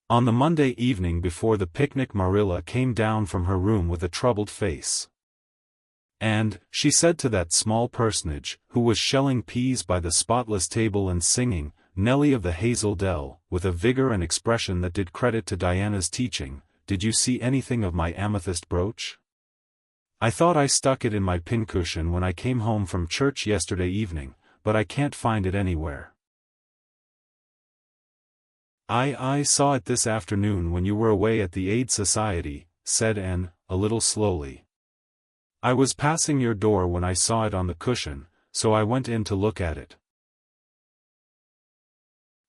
On the Monday evening before the picnic, Marilla came down from her room with a troubled face. "And," she said to that small personage, who was shelling peas by the spotless table and singing, "Nellie of the Hazel Dell," with a vigor and expression that did credit to Diana's teaching, "did you see anything of my amethyst brooch? I thought I stuck it in my pincushion when I came home from church yesterday evening, but I can't find it anywhere." I saw it this afternoon when you were away at the Aid Society," said Anne, a little slowly. "I was passing your door when I saw it on the cushion, so I went in to look at it."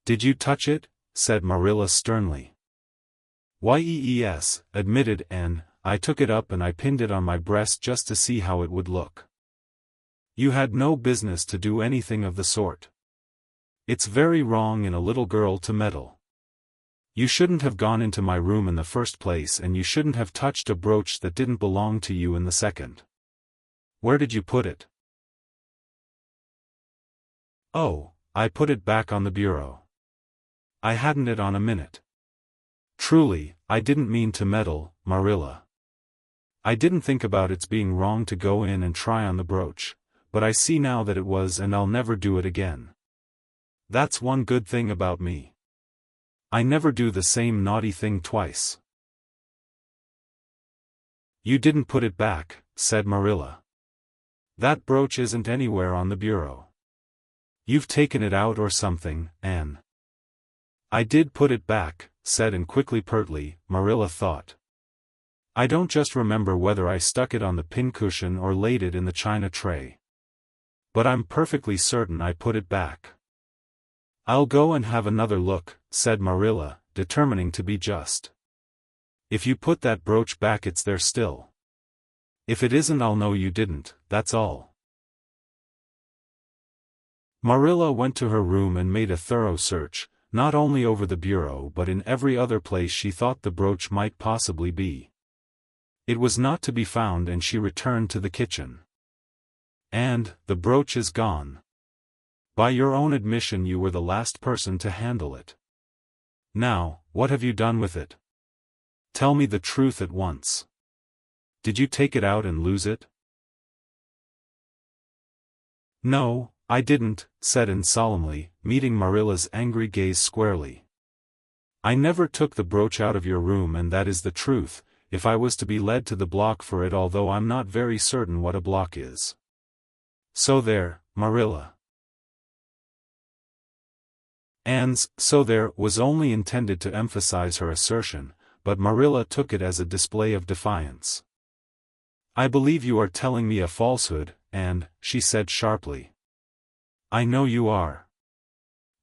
"Did you touch it?" said Marilla sternly. "Yes," admitted Anne, "I took it up and I pinned it on my breast just to see how it would look." "You had no business to do anything of the sort. It's very wrong in a little girl to meddle. You shouldn't have gone into my room in the first place, and you shouldn't have touched a brooch that didn't belong to you in the second. Where did you put it?" "Oh, I put it back on the bureau. I hadn't it on a minute. Truly, I didn't mean to meddle, Marilla. I didn't think about its being wrong to go in and try on the brooch, but I see now that it was, and I'll never do it again. That's one good thing about me. I never do the same naughty thing twice." "You didn't put it back," said Marilla. "That brooch isn't anywhere on the bureau. You've taken it out or something, Anne." "I did put it back," said Anne quickly, pertly, Marilla thought. "I don't just remember whether I stuck it on the pincushion or laid it in the china tray. But I'm perfectly certain I put it back." "I'll go and have another look," said Marilla, determining to be just. "If you put that brooch back, it's there still. If it isn't, I'll know you didn't, that's all." Marilla went to her room and made a thorough search, not only over the bureau but in every other place she thought the brooch might possibly be. It was not to be found, and she returned to the kitchen. "And the brooch is gone. By your own admission, you were the last person to handle it. Now, what have you done with it? Tell me the truth at once. Did you take it out and lose it?" "No, I didn't," said Anne solemnly, meeting Marilla's angry gaze squarely. "I never took the brooch out of your room, and that is the truth, if I was to be led to the block for it, although I'm not very certain what a block is. So there, Marilla." Anne's "so there" was only intended to emphasize her assertion, but Marilla took it as a display of defiance. "I believe you are telling me a falsehood, Anne," she said sharply. "I know you are.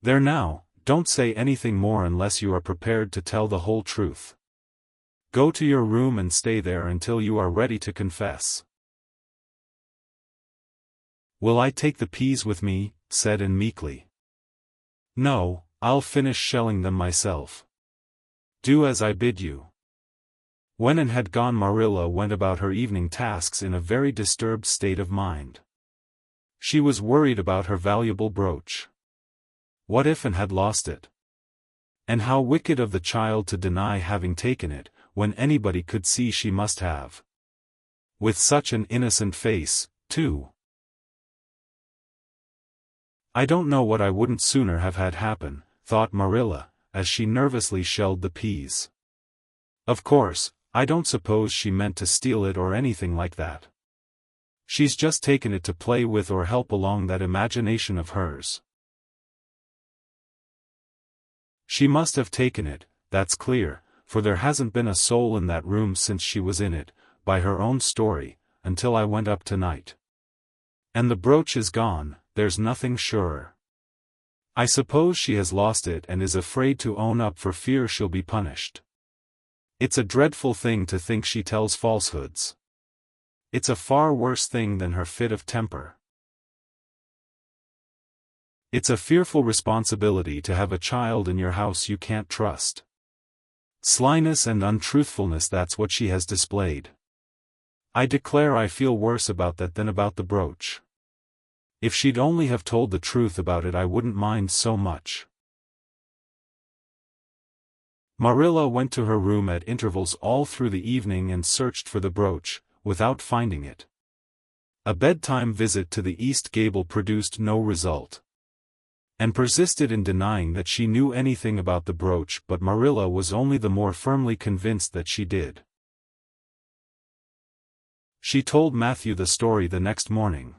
There now, don't say anything more unless you are prepared to tell the whole truth. Go to your room and stay there until you are ready to confess." "Will I take the peas with me?" said Anne meekly. "No, I'll finish shelling them myself. Do as I bid you." When Anne had gone, Marilla went about her evening tasks in a very disturbed state of mind. She was worried about her valuable brooch. What if Anne had lost it? And how wicked of the child to deny having taken it, when anybody could see she must have. With such an innocent face, too. "I don't know what I wouldn't sooner have had happen," thought Marilla, as she nervously shelled the peas. "Of course, I don't suppose she meant to steal it or anything like that. She's just taken it to play with or help along that imagination of hers. She must have taken it, that's clear, for there hasn't been a soul in that room since she was in it, by her own story, until I went up tonight. And the brooch is gone, there's nothing surer. I suppose she has lost it and is afraid to own up for fear she'll be punished. It's a dreadful thing to think she tells falsehoods. It's a far worse thing than her fit of temper. It's a fearful responsibility to have a child in your house you can't trust. Slyness and untruthfulness, that's what she has displayed. I declare I feel worse about that than about the brooch. If she'd only have told the truth about it, I wouldn't mind so much." Marilla went to her room at intervals all through the evening and searched for the brooch, without finding it. A bedtime visit to the east gable produced no result. Anne persisted in denying that she knew anything about the brooch, but Marilla was only the more firmly convinced that she did. She told Matthew the story the next morning.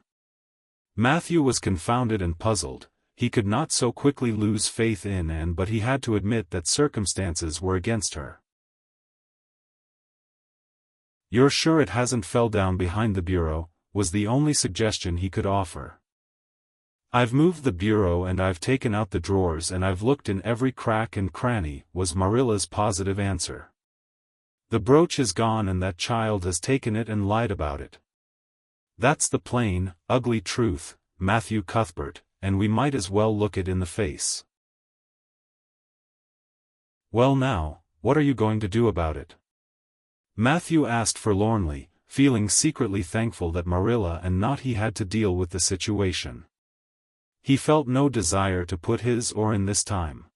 Matthew was confounded and puzzled. He could not so quickly lose faith in Anne, but he had to admit that circumstances were against her. "You're sure it hasn't fell down behind the bureau?" was the only suggestion he could offer. "I've moved the bureau and I've taken out the drawers and I've looked in every crack and cranny," was Marilla's positive answer. "The brooch is gone and that child has taken it and lied about it. That's the plain, ugly truth, Matthew Cuthbert, and we might as well look it in the face." "Well now, what are you going to do about it?" Matthew asked forlornly, feeling secretly thankful that Marilla and not he had to deal with the situation. He felt no desire to put his oar in this time.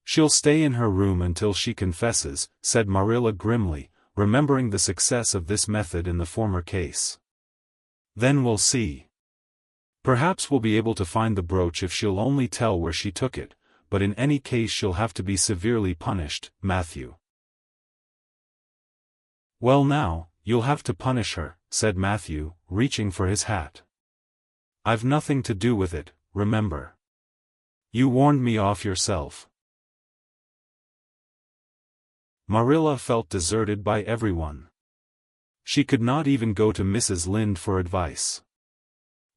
"She'll stay in her room until she confesses," said Marilla grimly, remembering the success of this method in the former case. "Then we'll see. Perhaps we'll be able to find the brooch if she'll only tell where she took it, but in any case she'll have to be severely punished, Matthew." "Well now, you'll have to punish her," said Matthew, reaching for his hat. "I've nothing to do with it, remember. You warned me off yourself." Marilla felt deserted by everyone. She could not even go to Mrs. Lynde for advice.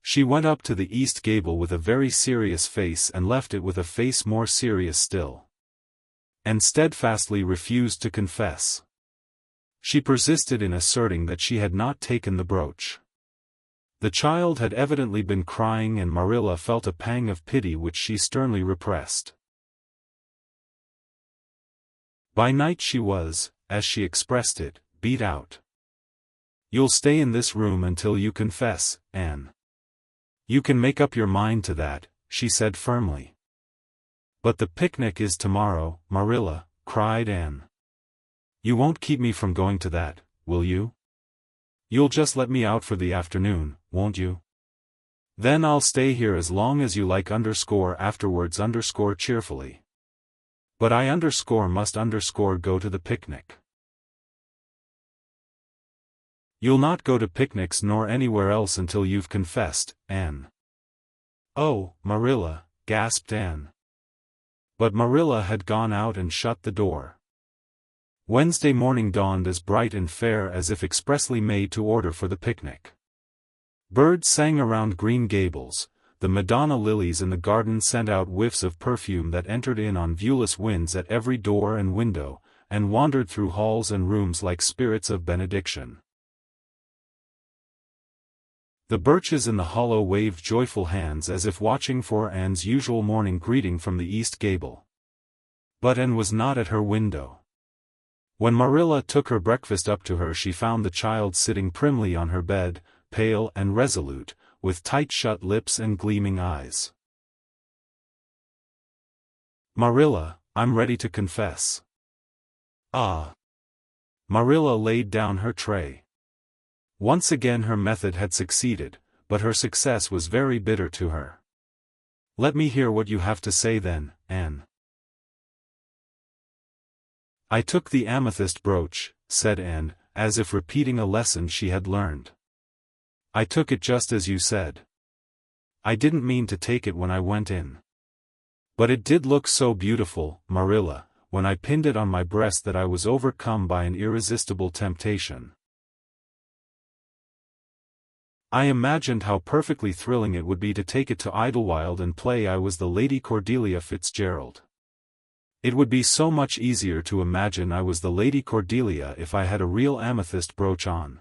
She went up to the east gable with a very serious face and left it with a face more serious still. And steadfastly refused to confess. She persisted in asserting that she had not taken the brooch. The child had evidently been crying and Marilla felt a pang of pity which she sternly repressed. By night she was, as she expressed it, beat out. "You'll stay in this room until you confess, Anne. You can make up your mind to that," she said firmly. "But the picnic is tomorrow, Marilla," cried Anne. "You won't keep me from going to that, will you? You'll just let me out for the afternoon, won't you? Then I'll stay here as long as you like afterwards cheerfully. But I must go to the picnic." "You'll not go to picnics nor anywhere else until you've confessed, Anne." "Oh, Marilla," gasped Anne. But Marilla had gone out and shut the door. Wednesday morning dawned as bright and fair as if expressly made to order for the picnic. Birds sang around Green Gables, the Madonna lilies in the garden sent out whiffs of perfume that entered in on viewless winds at every door and window, and wandered through halls and rooms like spirits of benediction. The birches in the hollow waved joyful hands as if watching for Anne's usual morning greeting from the east gable. But Anne was not at her window. When Marilla took her breakfast up to her she found the child sitting primly on her bed, pale and resolute, with tight-shut lips and gleaming eyes. "Marilla, I'm ready to confess." "Ah." Marilla laid down her tray. Once again her method had succeeded, but her success was very bitter to her. "Let me hear what you have to say then, Anne." "I took the amethyst brooch," said Anne, as if repeating a lesson she had learned. "I took it just as you said. I didn't mean to take it when I went in. But it did look so beautiful, Marilla, when I pinned it on my breast that I was overcome by an irresistible temptation. I imagined how perfectly thrilling it would be to take it to Idlewild and play I was the Lady Cordelia Fitzgerald. It would be so much easier to imagine I was the Lady Cordelia if I had a real amethyst brooch on.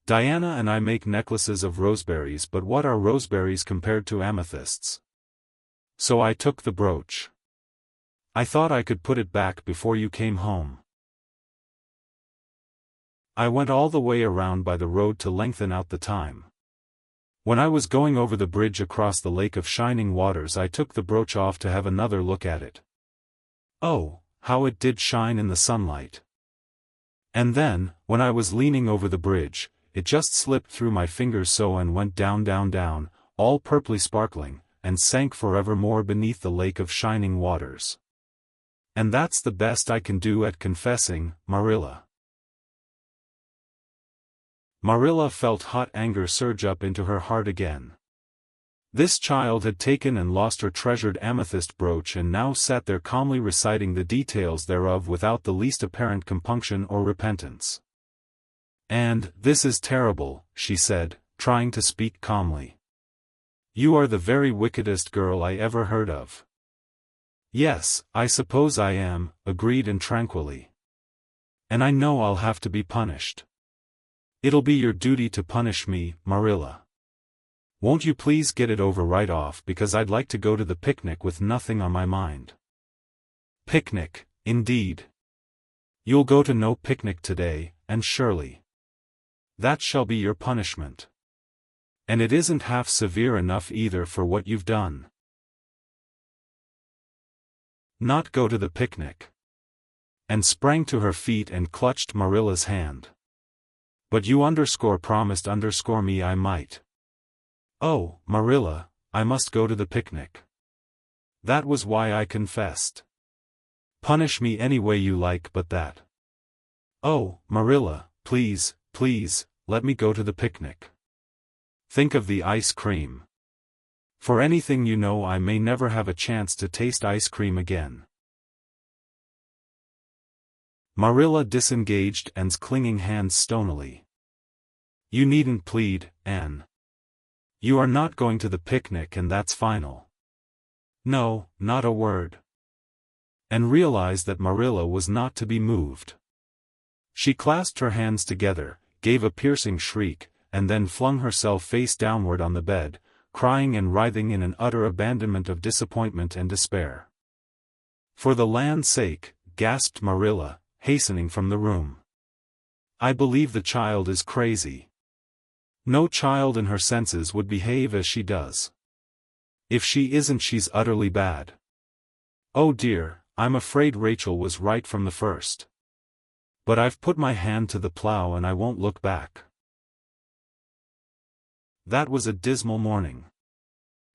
Diana and I make necklaces of roseberries, but what are roseberries compared to amethysts? So I took the brooch. I thought I could put it back before you came home. I went all the way around by the road to lengthen out the time. When I was going over the bridge across the lake of shining waters I took the brooch off to have another look at it. Oh, how it did shine in the sunlight. And then, when I was leaning over the bridge, it just slipped through my fingers so and went down down down, all purply sparkling, and sank forevermore beneath the lake of shining waters. And that's the best I can do at confessing, Marilla. Marilla felt hot anger surge up into her heart again. This child had taken and lost her treasured amethyst brooch and now sat there calmly reciting the details thereof without the least apparent compunction or repentance. "And, this is terrible," she said, trying to speak calmly. "You are the very wickedest girl I ever heard of." "Yes, I suppose I am," agreed Anne tranquilly. "And I know I'll have to be punished." "It'll be your duty to punish me, Marilla. Won't you please get it over right off because I'd like to go to the picnic with nothing on my mind." "Picnic, indeed. You'll go to no picnic today, Anne Shirley. That shall be your punishment. And it isn't half severe enough either for what you've done." "Not go to the picnic." Anne sprang to her feet and clutched Marilla's hand. "But you promised me I might." "Oh, Marilla, I must go to the picnic. That was why I confessed. Punish me any way you like but that." "Oh, Marilla, please, please, let me go to the picnic. Think of the ice cream. For anything you know I may never have a chance to taste ice cream again." Marilla disengaged Anne's clinging hands stonily. "You needn't plead, Anne. You are not going to the picnic and that's final. No, not a word." And realized that Marilla was not to be moved. She clasped her hands together, gave a piercing shriek, and then flung herself face downward on the bed, crying and writhing in an utter abandonment of disappointment and despair. "For the land's sake," gasped Marilla, hastening from the room. "I believe the child is crazy. No child in her senses would behave as she does. If she isn't, she's utterly bad. Oh dear, I'm afraid Rachel was right from the first. But I've put my hand to the plow and I won't look back." That was a dismal morning.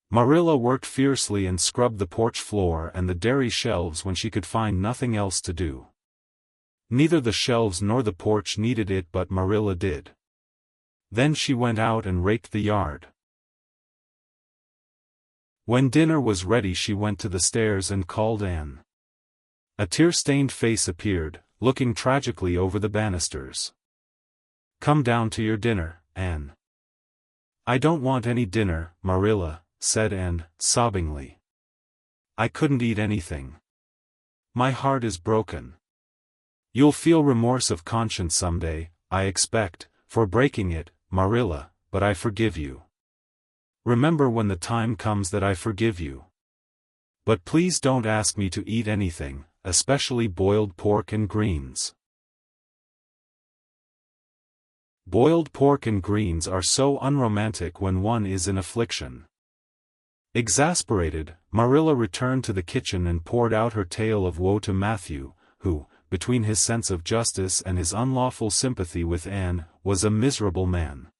Marilla worked fiercely and scrubbed the porch floor and the dairy shelves when she could find nothing else to do. Neither the shelves nor the porch needed it, but Marilla did. Then she went out and raked the yard. When dinner was ready she went to the stairs and called Anne. A tear-stained face appeared, looking tragically over the banisters. "Come down to your dinner, Anne." "I don't want any dinner, Marilla," said Anne, sobbingly. "I couldn't eat anything. My heart is broken. You'll feel remorse of conscience someday, I expect, for breaking it, Marilla, but I forgive you. Remember when the time comes that I forgive you. But please don't ask me to eat anything, especially boiled pork and greens." Boiled pork and greens are so unromantic when one is in affliction. Exasperated, Marilla returned to the kitchen and poured out her tale of woe to Matthew, who, between his sense of justice and his unlawful sympathy with Anne, was a miserable man.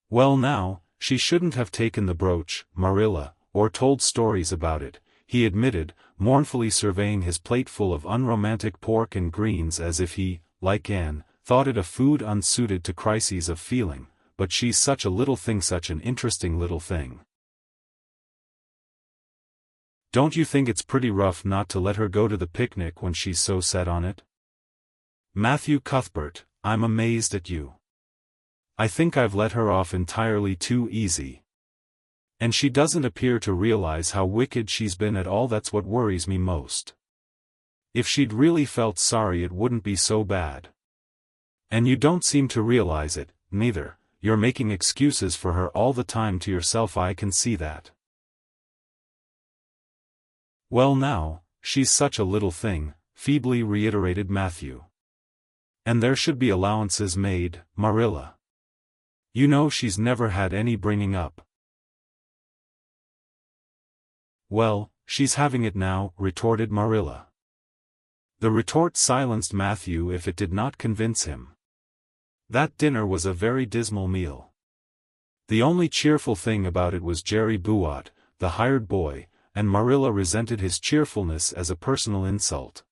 "Well now, she shouldn't have taken the brooch, Marilla, or told stories about it," he admitted, mournfully surveying his plate full of unromantic pork and greens as if he, like Anne, thought it a food unsuited to crises of feeling. "But she's such a little thing, such an interesting little thing. Don't you think it's pretty rough not to let her go to the picnic when she's so set on it? Matthew Cuthbert, I'm amazed at you. I think I've let her off entirely too easy. And she doesn't appear to realize how wicked she's been at all. That's what worries me most. If she'd really felt sorry it wouldn't be so bad. And you don't seem to realize it, neither. You're making excuses for her all the time to yourself. I can see that." "Well now, she's such a little thing," feebly reiterated Matthew. "And there should be allowances made, Marilla. You know she's never had any bringing up." "Well, she's having it now," retorted Marilla. The retort silenced Matthew if it did not convince him. That dinner was a very dismal meal. The only cheerful thing about it was Jerry Buat, the hired boy, and Marilla resented his cheerfulness as a personal insult.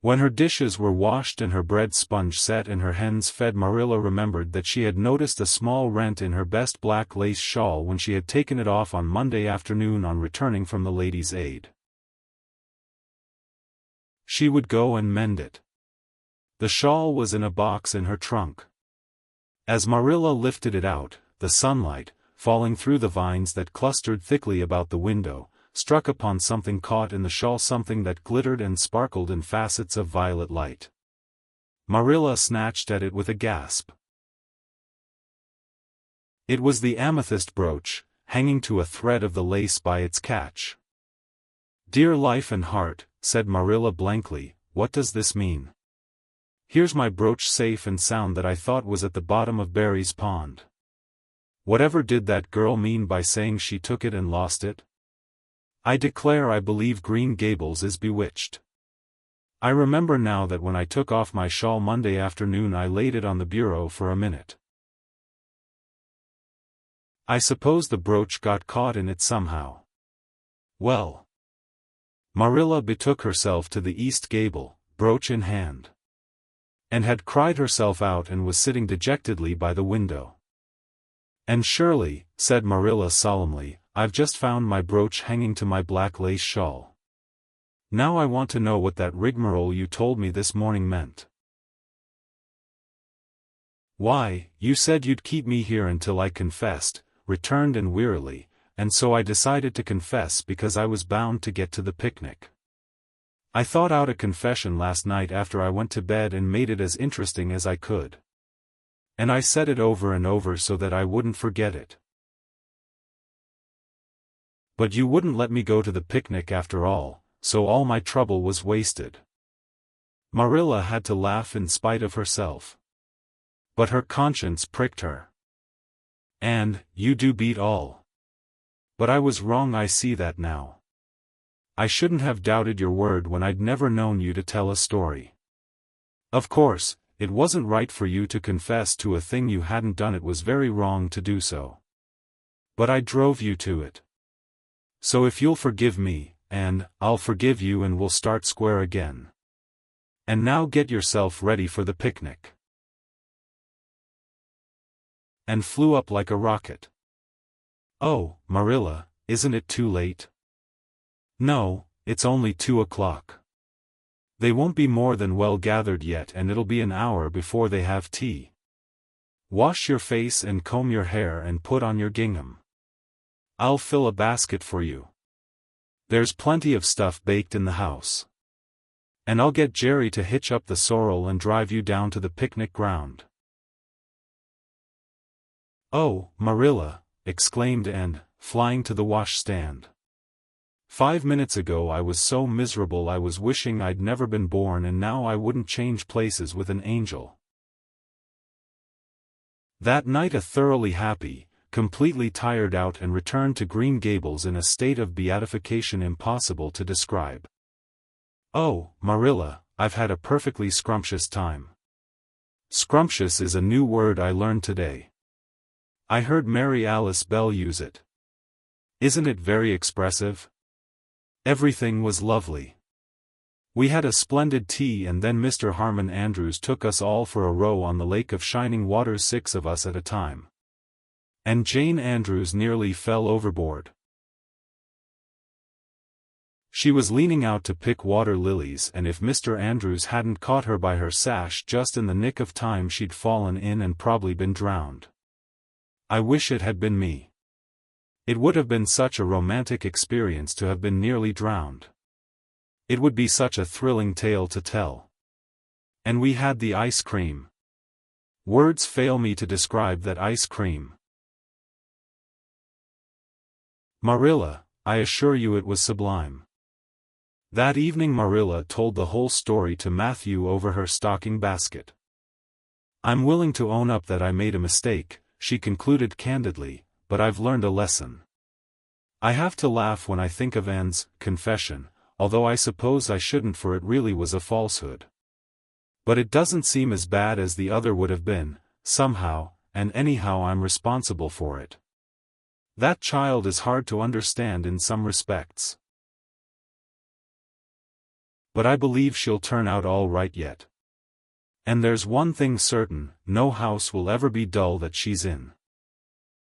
When her dishes were washed and her bread sponge set and her hens fed, Marilla remembered that she had noticed a small rent in her best black lace shawl when she had taken it off on Monday afternoon on returning from the Ladies' Aid. She would go and mend it. The shawl was in a box in her trunk. As Marilla lifted it out, the sunlight, falling through the vines that clustered thickly about the window, struck upon something caught in the shawl, something that glittered and sparkled in facets of violet light. Marilla snatched at it with a gasp. It was the amethyst brooch, hanging to a thread of the lace by its catch. "Dear life and heart," said Marilla blankly, "what does this mean? Here's my brooch safe and sound that I thought was at the bottom of Barry's pond. Whatever did that girl mean by saying she took it and lost it? I declare I believe Green Gables is bewitched. I remember now that when I took off my shawl Monday afternoon I laid it on the bureau for a minute. I suppose the brooch got caught in it somehow. Well." Marilla betook herself to the east gable, brooch in hand. And had cried herself out and was sitting dejectedly by the window. "Anne Shirley," said Marilla solemnly, "I've just found my brooch hanging to my black lace shawl. Now I want to know what that rigmarole you told me this morning meant." "Why, you said you'd keep me here until I confessed," returned Anne wearily, "and so I decided to confess because I was bound to get to the picnic. I thought out a confession last night after I went to bed and made it as interesting as I could. And I said it over and over so that I wouldn't forget it. But you wouldn't let me go to the picnic after all, so all my trouble was wasted." Marilla had to laugh in spite of herself. But her conscience pricked her. "And, you do beat all. But I was wrong, I see that now. I shouldn't have doubted your word when I'd never known you to tell a story. Of course, it wasn't right for you to confess to a thing you hadn't done. It was very wrong to do so. But I drove you to it. So if you'll forgive me, and I'll forgive you and we'll start square again. And now get yourself ready for the picnic." And flew up like a rocket. "Oh, Marilla, isn't it too late?" "No, it's only 2 o'clock. They won't be more than well gathered yet and it'll be an hour before they have tea. Wash your face and comb your hair and put on your gingham. I'll fill a basket for you. There's plenty of stuff baked in the house. And I'll get Jerry to hitch up the sorrel and drive you down to the picnic ground." "Oh, Marilla," exclaimed Anne, flying to the washstand. "5 minutes ago I was so miserable I was wishing I'd never been born, and now I wouldn't change places with an angel." That night, a thoroughly happy, completely tired out and returned to Green Gables in a state of beatification impossible to describe. "Oh, Marilla, I've had a perfectly scrumptious time." Scrumptious is a new word I learned today. I heard Mary Alice Bell use it. Isn't it very expressive? Everything was lovely. We had a splendid tea and then Mr. Harmon Andrews took us all for a row on the Lake of Shining Waters, 6 of us at a time. And Jane Andrews nearly fell overboard. She was leaning out to pick water lilies, and if Mr. Andrews hadn't caught her by her sash just in the nick of time she'd fallen in and probably been drowned. I wish it had been me. It would have been such a romantic experience to have been nearly drowned. It would be such a thrilling tale to tell. And we had the ice cream. Words fail me to describe that ice cream. Marilla, I assure you it was sublime. That evening Marilla told the whole story to Matthew over her stocking basket. "I'm willing to own up that I made a mistake," she concluded candidly, "but I've learned a lesson. I have to laugh when I think of Anne's confession, although I suppose I shouldn't, for it really was a falsehood. But it doesn't seem as bad as the other would have been, somehow, and anyhow I'm responsible for it. That child is hard to understand in some respects. But I believe she'll turn out all right yet. And there's one thing certain, no house will ever be dull that she's in.